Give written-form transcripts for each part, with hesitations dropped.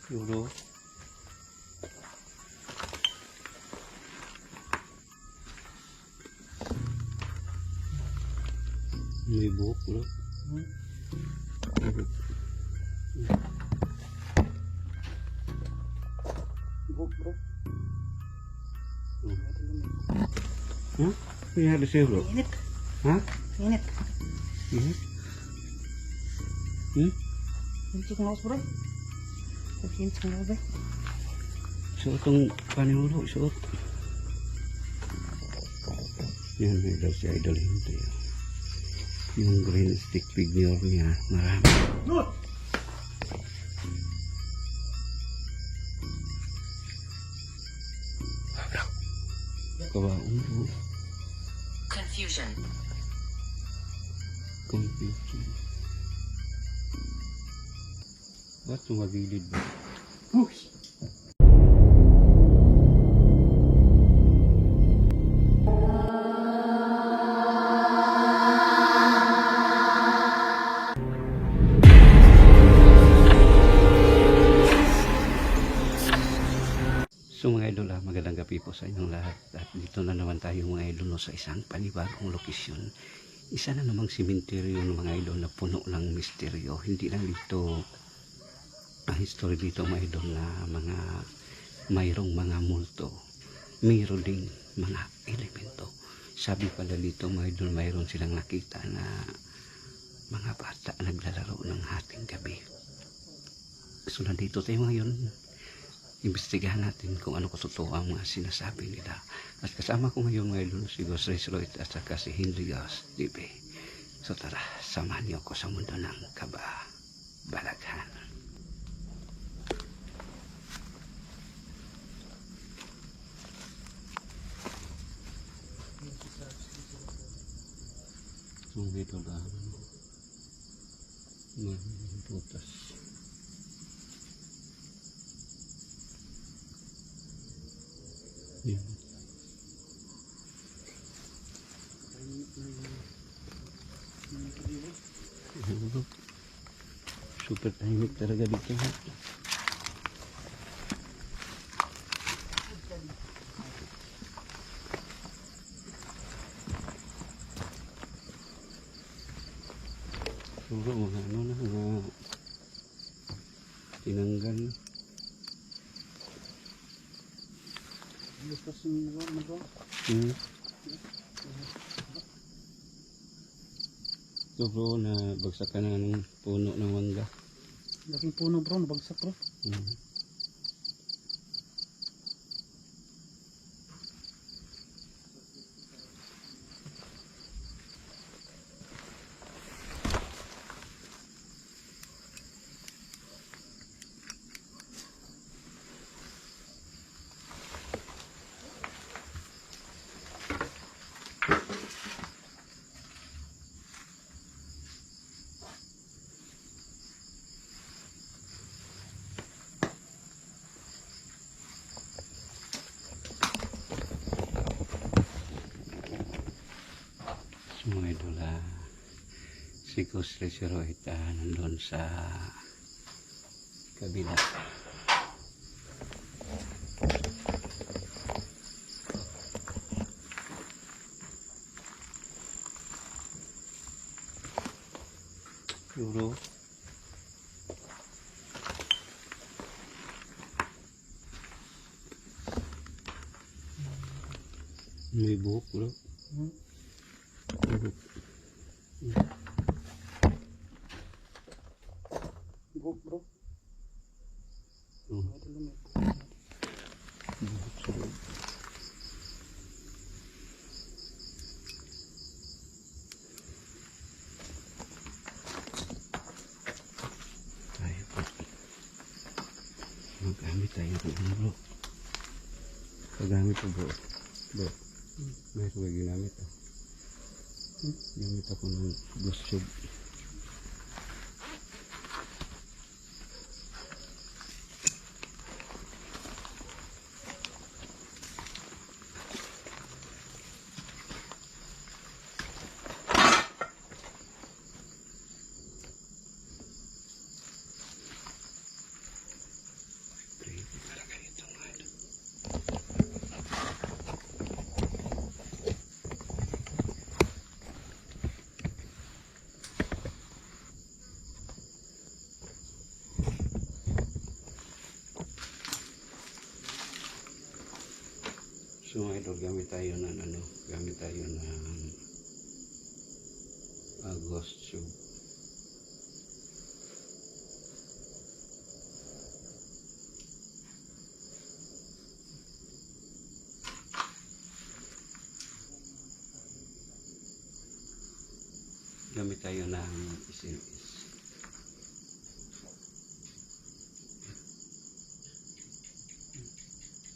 Siguro. May buhok, bro. Buhok, bro. Ha? Nangyari sa'yo, bro? Init. Ha? Init. Init? Hmm? Init ng house, bro. Init ng house, bro. Suot ang panimulo, suot. Yan, may daw si Idol Hindi. Yung green stick figure niya, marami. Kawaon po. Confusion. Confusion. Ba't tumagilid ba? Push. So mga idol, magandang gabi po sa inyong lahat. At dito na naman tayo mga idol sa isang panibagong lokasyon. Isa na namang simenteryo ng mga idol na puno ng misteryo. Hindi lang dito ang history dito mga idol na mayroong mga multo. Mayroon ding mga elemento. Sabi pala dito mga idol, mayroon silang nakita na mga bata naglalaro ng hating gabi. So nandito tayo ngayon. Imbestigahan natin kung ano katotoo ang mga sinasabi nila. At kasama ko ngayon mga idol si Ghost Race Roy at saka si Henry Ghost TV. So tara, samahan niyo ako sa mundo ng kabalaghan. So dito lang putas. Yan. Super tahimik talaga dito. Siguro mga ano na, mga tinanggal. Gusto suminggo, bro. Ito bro, na bagsakan na ng puno ng mangga. Laking puno, bro. Nabagsak, bro. Mga idol, si Ghost Race Roy nandun sa kabila. Siguro may buhok bro. Buhok, bro. Buhok sa loob. Tayo po. Magamit tayo po bro. Pagamit po bro. Bro. May ito may ginamit gamit ako ng ghost tube. So mga idol, gamit tayo ng Ghost Tube. Gamit tayo ng SMS.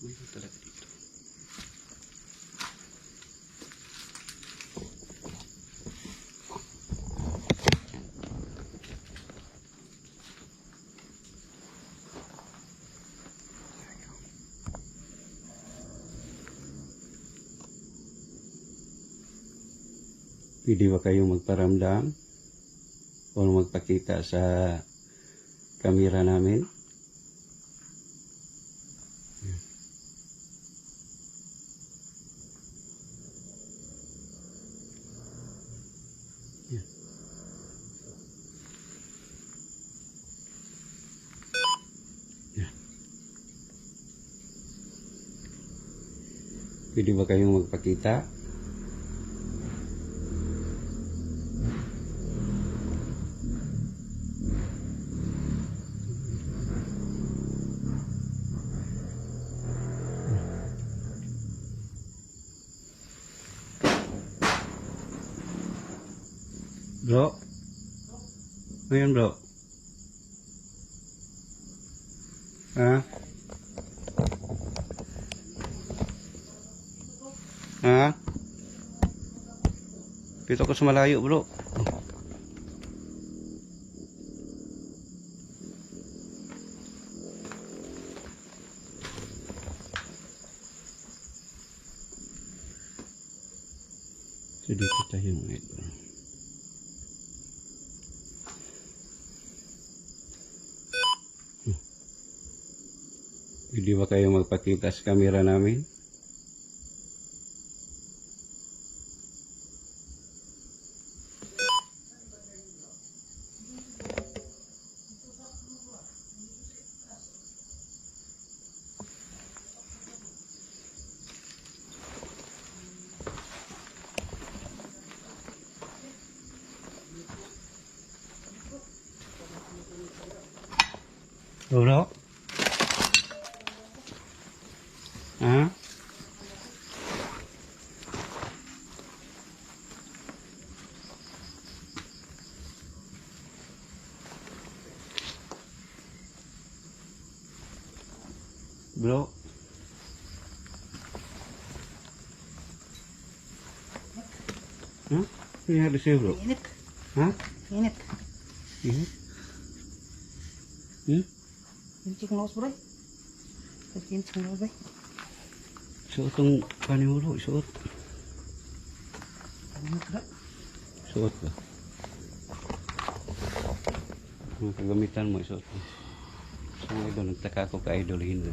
Mayroon talaga dito. Pwede ba kayong magparamdam o magpakita sa kamera namin? Yan. Yan. Pwede ba kayong magpakita? Bro? Ayan bro? Ha? Ha? Dito ko sa malayo bro. So dito tayo mga idol. Hindi ba kayo magpakita sa camera namin? Bro? Ha? Bro? Ha? Ano nangyari sa'yo bro? Init. Ha? Init. Init? Hmm? Init yung nose bro. Init yung nose bro. Suot ang panin mo bro, suot. Init bro. Suot ba? Ang kagamitan mo, suot mo. So mga idol, nagtaka ako ka-idol Henry.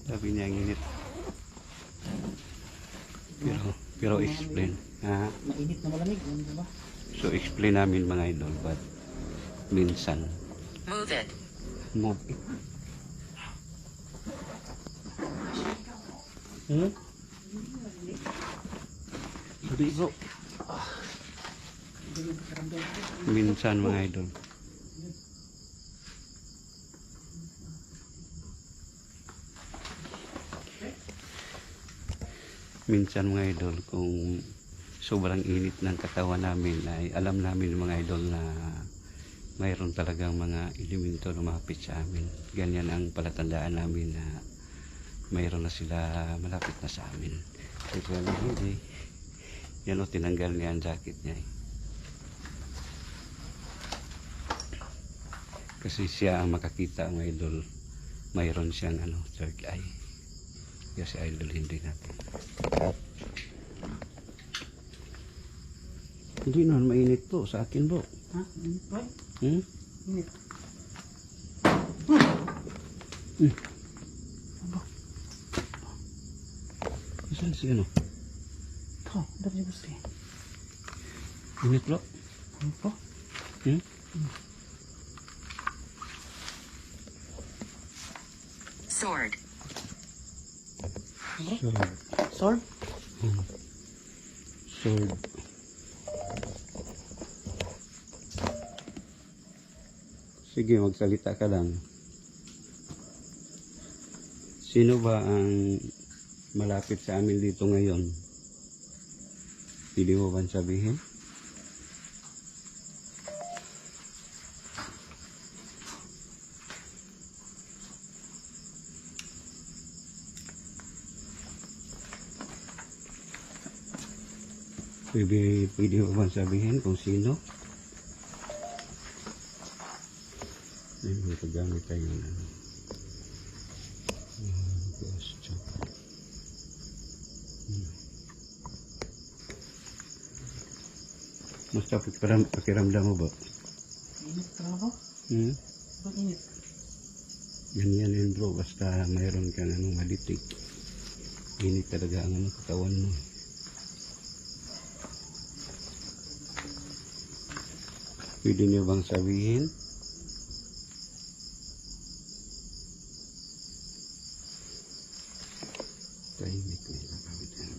Sabi niya ang init. Pero explain. Ha? Mainit na malamig. Ano ba? So explain namin mga idol, but minsan. Move it. Move it. Hmm? Sabi bro. Minsan mga idol. Minsan mga idol, kung sobrang init ng katawan namin, ay alam namin mga idol na mayroon talagang mga elemento na lumapit sa amin. Ganyan ang palatandaan namin na mayroon na sila malapit na sa amin. Kaya hindi. Yan o, tinanggal niya ang jacket niya. Kasi siya ang makakita ang idol. Mayroon siyang third eye. Kasi idol hindi natin. Hindi naman mainit to sa akin bro. Ha? Init bro. Hmm? Init. Saan si ano? Ito. Dapat yung gusto eh. Init bro? Init bro. Hmm? Sword. Sword. Sword? Sword. Sige, magsalita ka lang. Sino ba ang malapit sa amin dito ngayon? Pwede mo ba sabihin? Pwede mo ba sabihin kung sino? May paggamit tayo ng ano. Question. Musta pakiramdam mo ba? Init ka na ba? Ba't init? Ganyan yun bro, basta mayroon kang malitik. Init talaga ang katawan mo. Pwede niyo bang sabihin? Tahimik na ilagamit ka na.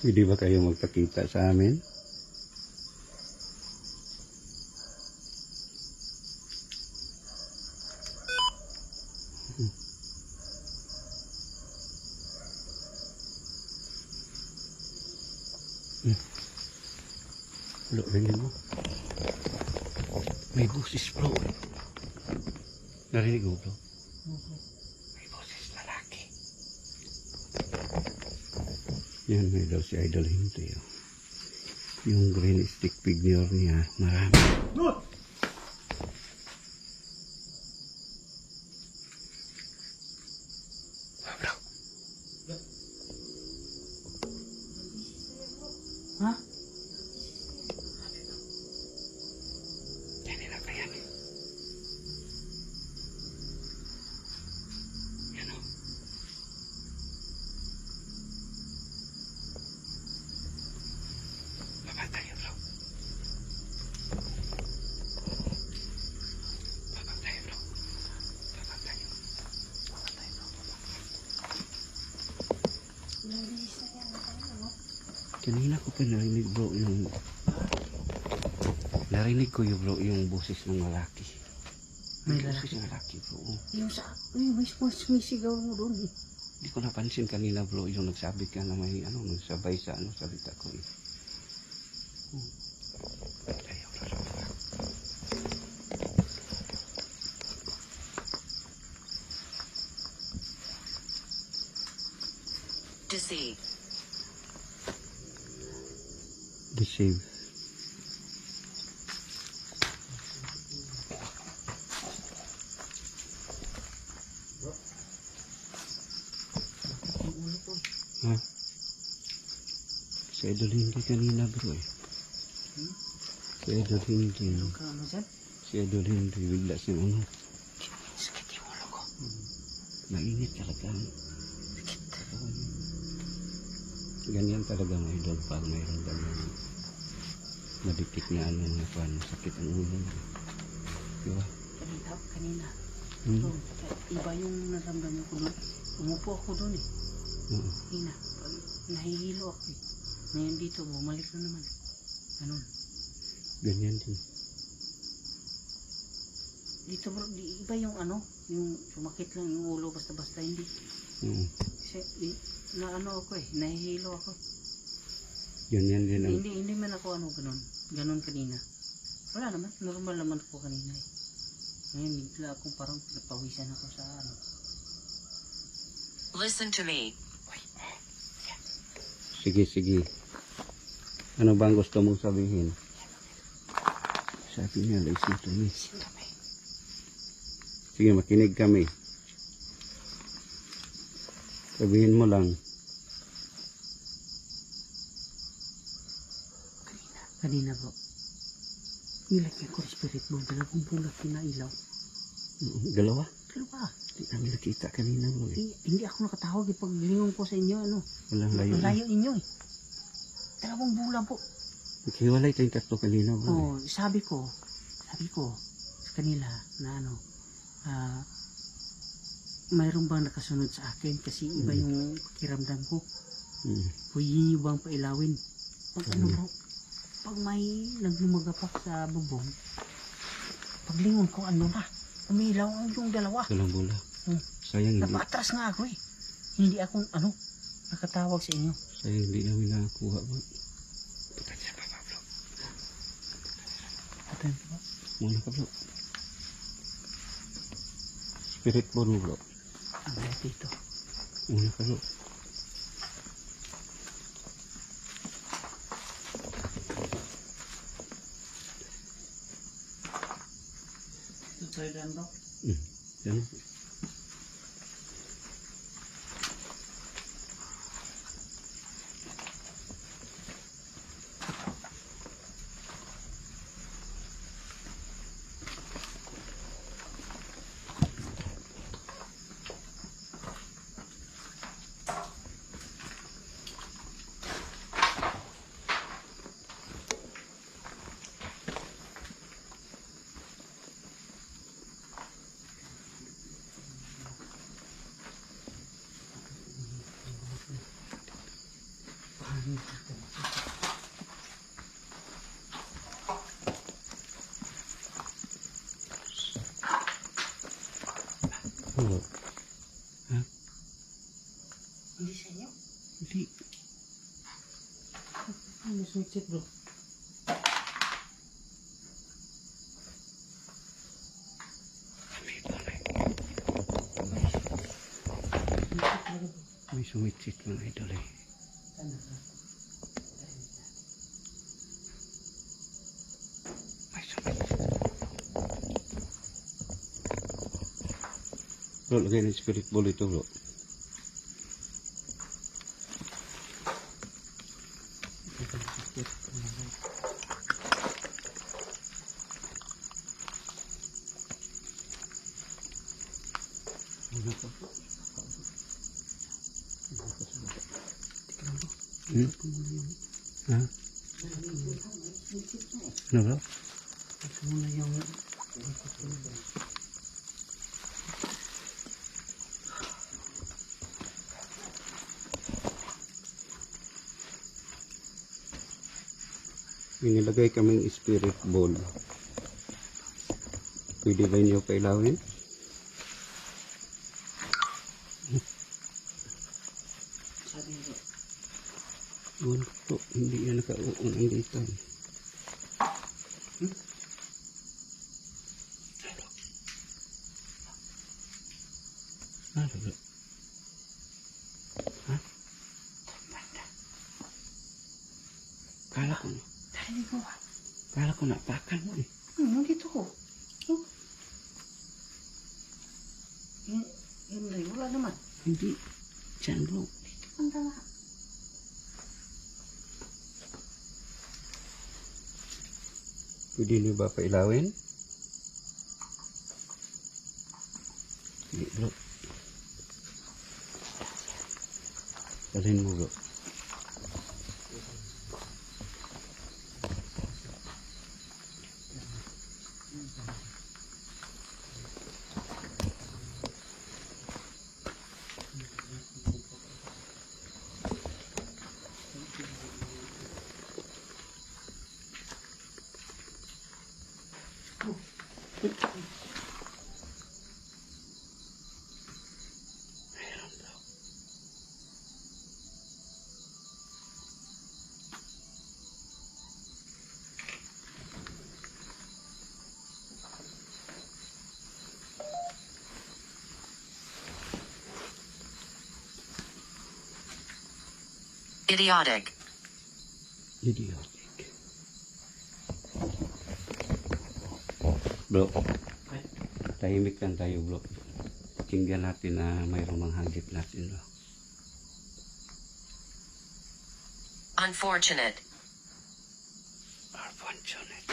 Pwede ba kayo magpakita sa amin? Bro, ringin mo. May boses bro. Narinig mo bro? May boses lalaki. Yan, may daw si Idol Hinti. Oh. Yung green stick figure niya, marami. Bro. Ha? Yan nila pa yan. Yan o. Baba tayo bro. Baba tayo bro. Baba tayo. Baba tayo bro. Kanina ko pa narinig bro yung bro yung boses ng lalaki. May boses lalaki? ng lalaki bro. Yung sa... Uy, may sumisigaw mo doon eh. Hindi ko napansin kanina bro yung nagsabi ka na may nagsabay sa salita ko eh. Tayo bro sa baba. Deceive. Deceive. Yung ulo ko. Ha? Si Idol Hindi kanina bro eh. Si Idol Hindi. Anong ka ano dyan? Si Idol Hindi bigla siyang sakit yung ulo ko. Mainit talaga. Sakit. Ganyan talaga mga idol pag mayroon kang madikit na sakit ang ulo mo. Diba? Kanina. Hmm? So, iba yung naramdaman ko doon. Umupo ako doon eh. Oo. Kanina. Nahihilo ako eh. Ngayon dito, bumalik na naman. Ganun. Ganyan din. Dito bro, iba yung yung sumakit lang yung ulo basta-basta hindi. Oo. Kasi, ako eh, nahihilo ako. Ganyan din ang Hindi man ako ganun kanina. Wala naman, normal naman ako kanina eh. Ngayon, bigla akong parang napawisan ako sa Listen to me. Sige. Ano ba ang gusto mong sabihin? Sabi niya, listen to me. Sige, makinig kami. Sabihin mo lang. Kanina bro. Nilagyan ko spirit mo, dalawang bulat na ilaw. Dalawa? Dalawa. Hindi namin nakita kanina bro. Hindi ako nakatawag eh. Pag lingon ko sa inyo, ano, Walang layo. ang layo inyo eh. 2 bulan po. Naghiwalay tayong tatlo kanina bro. Oh, sabi ko sa kanila na ano, mayroon bang nakasunod sa akin kasi iba yung pakiramdam ko. Pwede nyo bang pailawin? Pag ano bro, pag may naglumagapak sa bubong, paglingon ko ano na, umilaw ang yung dalawa. Walang bola. Sayang hindi. Napatras nga ako eh. Hindi akong ano, nakatawag sa inyo. Sayang hindi namin nakakuha bro. Patay siya pa bro. Patayin ko ba? Muna ka bro. Spirit ball mo bro. Ang lahat dito. Muna ka bro. Ito yan bro. Yan. Bro. Ha? Hindi sa inyo? Hindi. Ano sumitsip bro? May sumitsit mga idol eh. May sumitsit. Bro, lagay ng spirit ball ito bro. Ha? Ano bro? Ito muna yung May nilagay kaming spirit ball. Pwede ba niyo pailawin? sabi bro. Yun po, hindi yan nakauunang dito. Ano bro? Ha? Kala ko, kala ko napakan mo eh. Dito ko. Oh. Yun rin, wala naman. Hindi. Diyan bro. Dito banda nga. Pwede niyo ba pailawin? Hindi bro. Dalhin mo bro. Idiotic. Idiotic. Bro, tahimik lang tayo bro. Pakinggan natin na mayroong manghagip natin bro. Unfortunate. Unfortunate.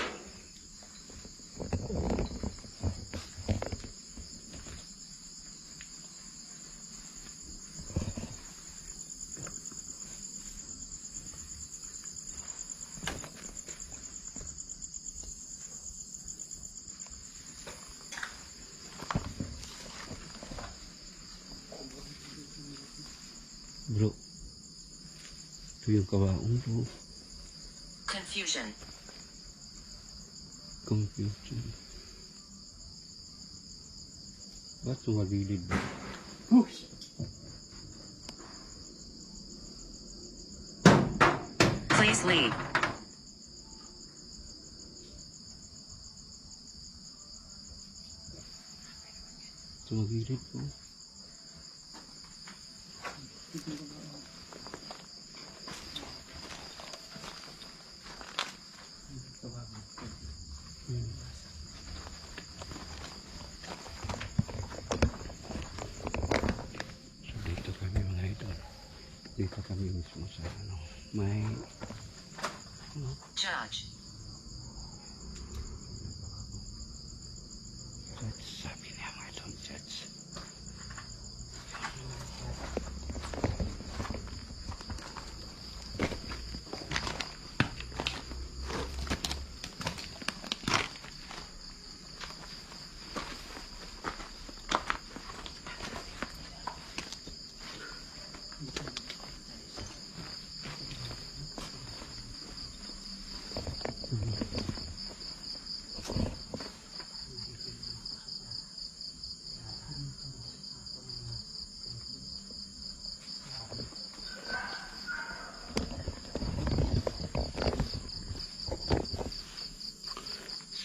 Ito yung kawaong to. Confusion. Confusion. Ba't sumagilid ba? Push! Please leave. Sumagilid po. So dito kami mga idol. Dito kami mismo sa ano. May Judge. judge. Sabi niya mga idol, judge.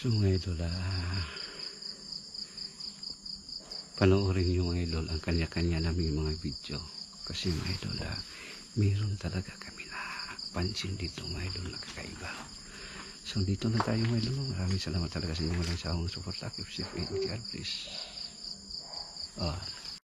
So mga idol, panoorin nyo mga idol ang kanya-kanya namin mga video. Kasi mga idol, mayroon talaga kami na pansin dito mga idol na kakaiba. So dito na tayo mga idol. Maraming salamat talaga sa inyong walang sawang support. Keep safe and God bless.